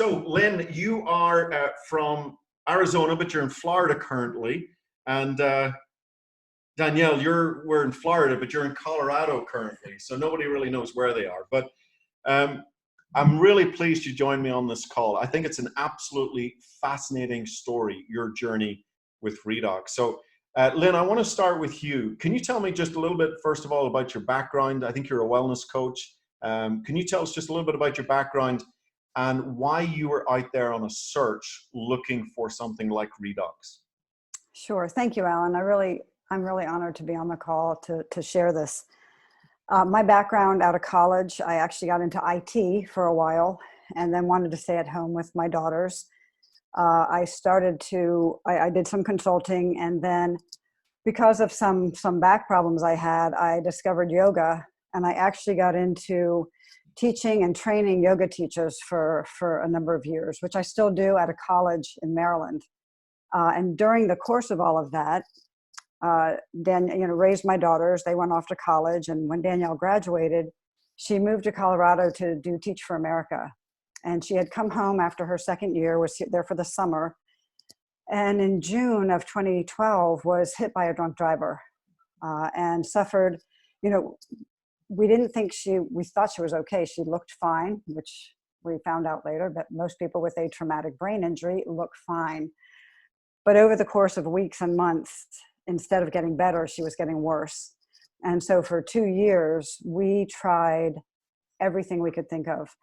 So Lynn, you are from Arizona, but you're in Florida currently. And Danielle, we're in Florida, but you're in Colorado currently. So nobody really knows where they are. But I'm really pleased you joined me on this call. I think it's an absolutely fascinating story, your journey with Redox. So Lynn, I want to start with you. Can you tell me just a little bit, first of all, about your background? I think you're a wellness coach. Can you tell us just a little bit about your background and why you were out there on a search looking for something like Redox? Sure. Thank you, Alan. I'm really honored to be on the call to share this. My background out of college, I actually got into IT for a while and then wanted to stay at home with my daughters. I did some consulting, and then because of some back problems I had, I discovered yoga, and I actually got into teaching and training yoga teachers for a number of years, which I still do at a college in Maryland. And during the course of all of that, raised my daughters. They went off to college, and when Danielle graduated, she moved to Colorado to do Teach for America. And she had come home after her second year, was there for the summer, and in June of 2012 was hit by a drunk driver and suffered, we thought she was okay. She looked fine, which we found out later, but most people with a traumatic brain injury look fine. But over the course of weeks and months, instead of getting better, she was getting worse. And so for 2 years, we tried everything we could think of.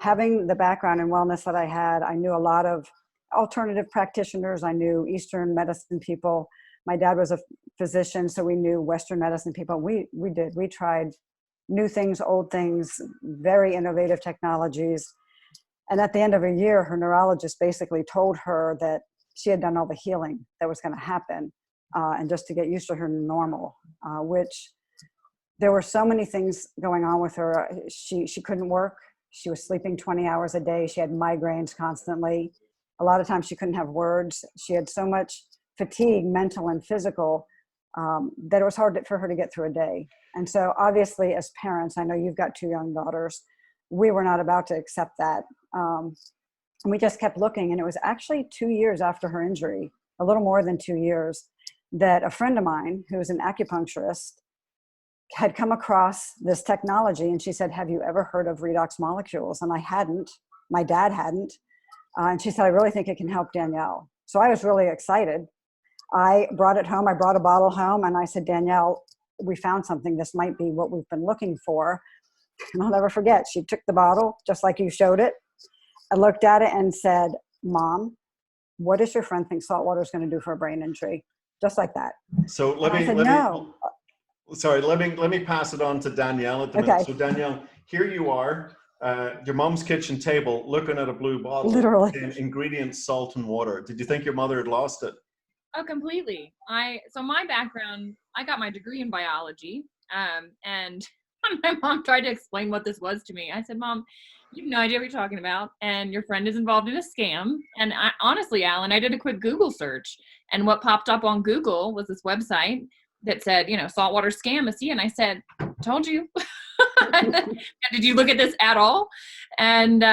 Having the background in wellness that I had, I knew a lot of alternative practitioners. I knew Eastern medicine people. My dad was a physician, so we knew Western medicine people. We tried new things, old things, very innovative technologies. And at the end of a year, her neurologist basically told her that she had done all the healing that was going to happen, and just to get used to her normal, which there were so many things going on with her. She couldn't work. She was sleeping 20 hours a day. She had migraines constantly. A lot of times she couldn't have words. She had so much fatigue, mental and physical, that it was hard for her to get through a day. And so obviously as parents, I know you've got 2 young daughters, we were not about to accept that. And we just kept looking, and it was actually 2 years after her injury, a little more than 2 years, that a friend of mine who was an acupuncturist had come across this technology, and she said, "Have you ever heard of redox molecules?" And I hadn't. My dad hadn't. And she said, "I really think it can help Danielle." So I was really excited. I brought it home. I brought a bottle home, and I said, "Danielle, we found something. This might be what we've been looking for." And I'll never forget. She took the bottle, just like you showed it. I looked at it and said, "Mom, what does your friend think salt water is going to do for a brain injury?" Just like that. So let me pass it on to Danielle at the minute. So Danielle, here you are, your mom's kitchen table, looking at a blue bottle. Literally. Ingredients, salt and water. Did you think your mother had lost it? Oh, completely. So my background, I got my degree in biology, and my mom tried to explain what this was to me. I said, "Mom, you have no idea what you're talking about, and your friend is involved in a scam." And honestly, Alan, I did a quick Google search, and what popped up on Google was this website that said, saltwater scam, ASEA. And I said, "Told you." "Did you look at this at all?" And,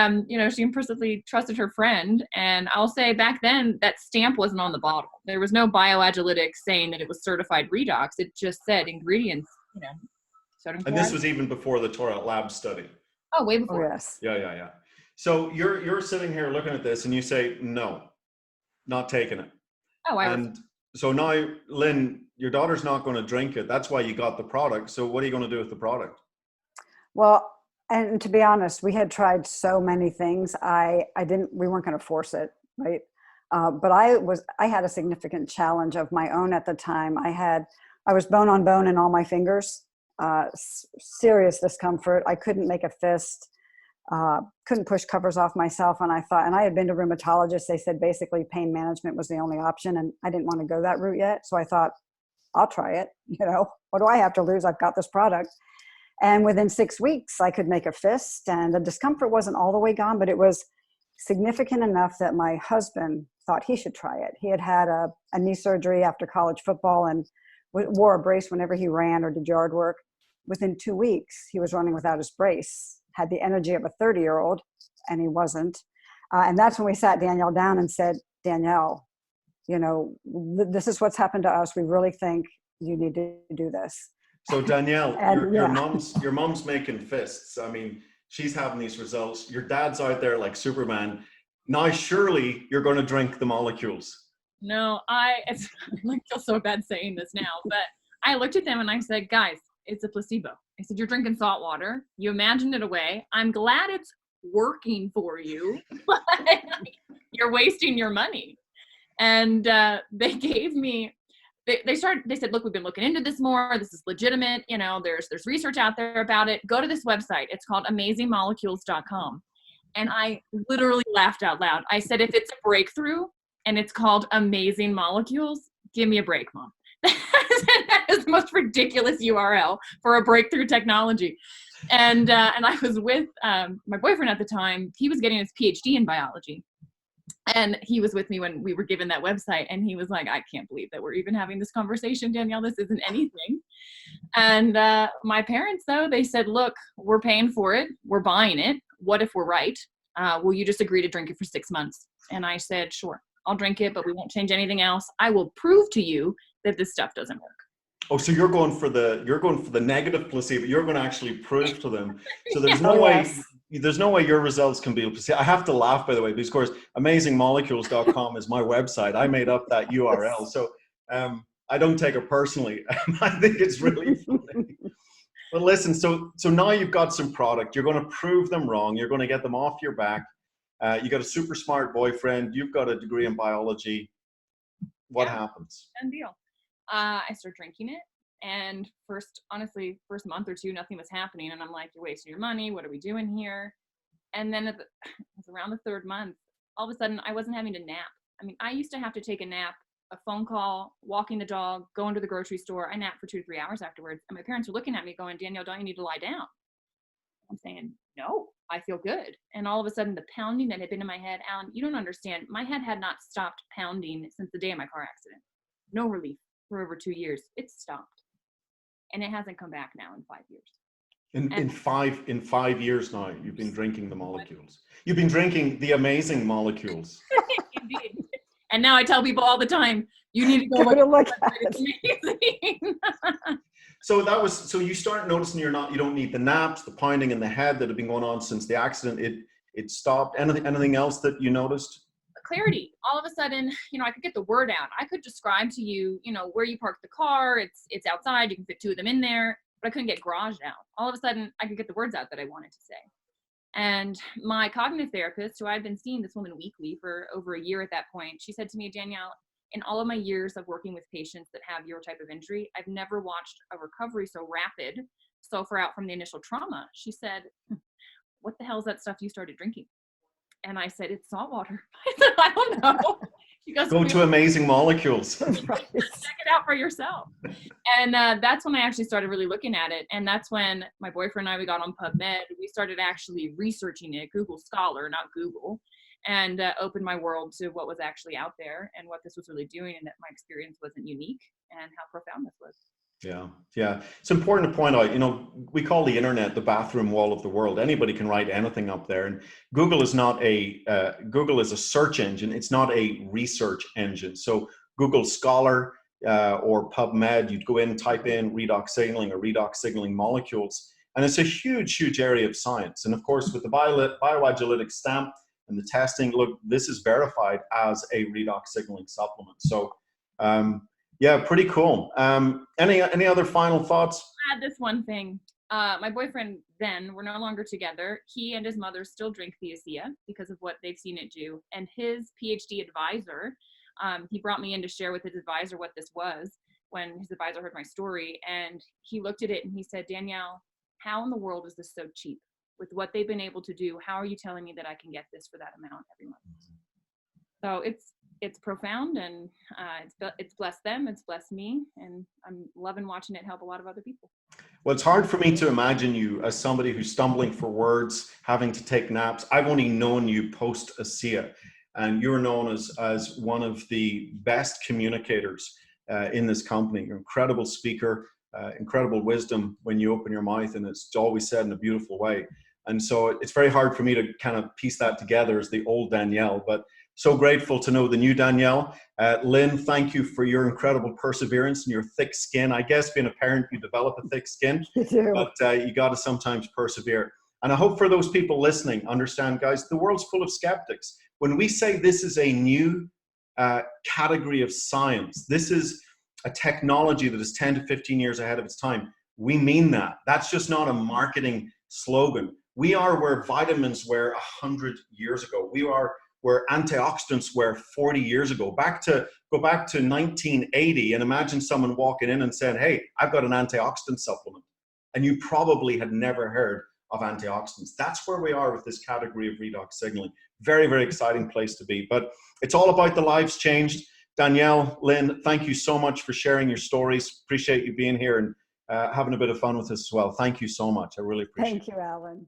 she implicitly trusted her friend. And I'll say back then that stamp wasn't on the bottle. There was no bioagilitics saying that it was certified redox. It just said ingredients, sodium And chloride. this was even before the Torah lab study. Oh, way before. Oh, yes. Yeah. So you're sitting here looking at this and you say, "No, not taking it." Oh, So now, Lynn, your daughter's not going to drink it. That's why you got the product. So what are you going to do with the product? Well, and to be honest, we had tried so many things. We weren't going to force it, right? But I had a significant challenge of my own at the time. I was bone on bone in all my fingers, serious discomfort. I couldn't make a fist, couldn't push covers off myself. And I had been to rheumatologists. They said basically pain management was the only option. And I didn't want to go that route yet. So I thought, I'll try it. What do I have to lose? I've got this product. And within 6 weeks, I could make a fist, and the discomfort wasn't all the way gone, but it was significant enough that my husband thought he should try it. He had had a knee surgery after college football and wore a brace whenever he ran or did yard work. Within 2 weeks, he was running without his brace, had the energy of a 30-year-old, and he wasn't. And that's when we sat Danielle down and said, Danielle, you know, this is what's happened to us. We really think you need to do this. So Danielle, And your yeah. your mom's making fists. I mean, she's having these results. Your dad's out there like Superman. Now, surely you're going to drink the molecules. No, I feel so bad saying this now, but I looked at them and I said, guys, it's a placebo. I said, you're drinking salt water. You imagined it away. I'm glad it's working for you, but you're wasting your money. And they gave me, they said, look, we've been looking into this more. This is legitimate. You know, there's research out there about it. Go to this website. It's called amazingmolecules.com. And I literally laughed out loud. I said, if it's a breakthrough and it's called Amazing Molecules, give me a break, Mom. That is the most ridiculous URL for a breakthrough technology. And I was with my boyfriend at the time. He was getting his PhD in biology. And he was with me when we were given that website. And he was like, I can't believe that we're even having this conversation, Danielle. This isn't anything. And my parents, though, they said, look, we're paying for it. We're buying it. What if we're right? Will you just agree to drink it for 6 months? And I said, sure, I'll drink it, but we won't change anything else. I will prove to you that this stuff doesn't work. Oh, so you're going for the negative placebo. You're going to actually prove to them. So there's no way, there's no way your results can be a placebo. I have to laugh, by the way, because of course, amazingmolecules.com is my website. I made up that URL. So I don't take it personally. I think it's really funny. But listen, so now you've got some product. You're going to prove them wrong. You're going to get them off your back. You got a super smart boyfriend. You've got a degree in biology. What happens? Done deal. I started drinking it, and honestly, first month or two, nothing was happening. And I'm like, you're wasting your money. What are we doing here? And then it was around the third month, all of a sudden I wasn't having to nap. I mean, I used to have to take a nap, a phone call, walking the dog, going to the grocery store. I napped for 2 to 3 hours afterwards. And my parents were looking at me going, Danielle, don't you need to lie down? I'm saying, no, I feel good. And all of a sudden the pounding that had been in my head, Alan, you don't understand. My head had not stopped pounding since the day of my car accident. No relief for over 2 years. It's stopped. And it hasn't come back now in 5 years. In 5 years now, you've been drinking the molecules. You've been drinking the amazing molecules. Indeed. And now I tell people all the time, you need to go look at it. It's amazing. So you start noticing you don't need the naps, the pounding in the head that had been going on since the accident. It stopped. Anything else that you noticed? Clarity. All of a sudden, I could get the word out. I could describe to you, where you park the car. It's outside. You can fit 2 of them in there, but I couldn't get garaged out. All of a sudden, I could get the words out that I wanted to say. And my cognitive therapist, who I'd been seeing this woman weekly for over a year at that point, she said to me, Danielle, in all of my years of working with patients that have your type of injury, I've never watched a recovery so rapid, so far out from the initial trauma. She said, what the hell is that stuff you started drinking? And I said, it's salt water. I said, I don't know. She goes, go to Amazing Molecules. Check it out for yourself. And that's when I actually started really looking at it. And that's when my boyfriend and I, we got on PubMed. We started actually researching it, Google Scholar, not Google, and opened my world to what was actually out there and what this was really doing, and that my experience wasn't unique and how profound this was. Yeah. It's important to point out, we call the internet the bathroom wall of the world. Anybody can write anything up there. And Google is a search engine. It's not a research engine. So Google Scholar or PubMed, you'd go in, type in redox signaling or redox signaling molecules. And it's a huge, huge area of science. And of course, with the bioagility stamp and the testing, look, this is verified as a redox signaling supplement. So, yeah, pretty cool. Any other final thoughts? I had this one thing. My boyfriend then, we're no longer together. He and his mother still drink the ASEA because of what they've seen it do. And his PhD advisor, he brought me in to share with his advisor what this was when his advisor heard my story. And he looked at it and he said, Danielle, how in the world is this so cheap? With what they've been able to do, how are you telling me that I can get this for that amount every month? So it's profound, and it's blessed them, it's blessed me, and I'm loving watching it help a lot of other people. Well, it's hard for me to imagine you as somebody who's stumbling for words, having to take naps. I've only known you post ASEA, and you're known as one of the best communicators in this company. You're an incredible speaker, incredible wisdom when you open your mouth, and it's always said in a beautiful way. And so it's very hard for me to kind of piece that together as the old Danielle, but so grateful to know the new Danielle. Lynn, thank you for your incredible perseverance and your thick skin. I guess being a parent, you develop a thick skin, You do. but you got to sometimes persevere. And I hope for those people listening, understand, guys, the world's full of skeptics. When we say this is a new category of science, this is a technology that is 10 to 15 years ahead of its time, we mean that. That's just not a marketing slogan. We are where vitamins were 100 years ago. We are where antioxidants were 40 years ago. Go back to 1980 and imagine someone walking in and saying, hey, I've got an antioxidant supplement. And you probably had never heard of antioxidants. That's where we are with this category of redox signaling. Very, very exciting place to be. But it's all about the lives changed. Danielle, Lynn, thank you so much for sharing your stories. Appreciate you being here and having a bit of fun with us as well. Thank you so much. I really appreciate it. Thank you, Alan.